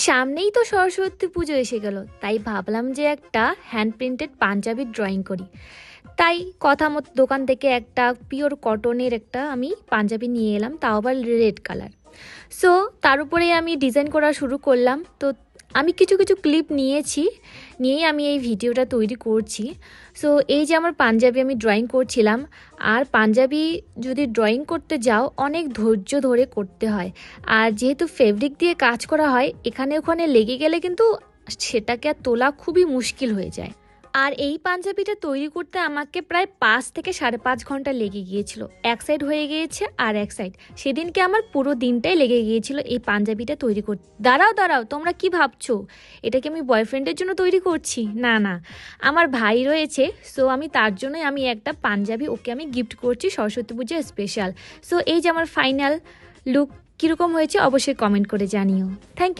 সামনেই তো সরস্বতী পুজো এসে গেল, তাই ভাবলাম যে একটা হ্যান্ড প্রিন্টেড পাঞ্জাবির ড্রয়িং করি। তাই কথা মতো দোকান থেকে একটা পিওর কটনের একটা আমি পাঞ্জাবি নিয়ে এলাম, তাও আবার রেড কালার। সো তার উপরে আমি ডিজাইন করা শুরু করলাম। তো আমি কিছু কিছু ক্লিপ নিয়েই আমি এই ভিডিওটা তৈরি করছি। সো এই যে আমার পাঞ্জাবি আমি ড্রয়িং করছিলাম, আর পাঞ্জাবি যদি ড্রয়িং করতে যাও অনেক ধৈর্য ধরে করতে হয়। আর যেহেতু ফেব্রিক দিয়ে কাজ করা হয়, এখানে ওখানে লেগে গেলে কিন্তু সেটাকে আর তোলা খুবই মুশকিল হয়ে যায়। আর এই পাঞ্জাবিটা তৈরি করতে আমাকে প্রায় 5 থেকে 5.5 ঘন্টা লেগে গিয়েছিল। এক সাইড হয়ে গিয়েছে আর এক সাইড, সেদিনকে আমার পুরো দিনটাই লেগে গিয়েছিল এই পাঞ্জাবিটা তৈরি করতে। দাঁড়াও, তোমরা কি ভাবছো এটা কি আমি বয়ফ্রেন্ডের জন্য তৈরি করছি? না না, আমার ভাই রয়েছে, সো আমি তার জন্যই আমি একটা পাঞ্জাবি ওকে আমি গিফট করছি সরস্বতী পুজো স্পেশাল। সো এই যে আমার ফাইনাল লুক কীরকম হয়েছে অবশ্যই কমেন্ট করে জানিও। Thank you.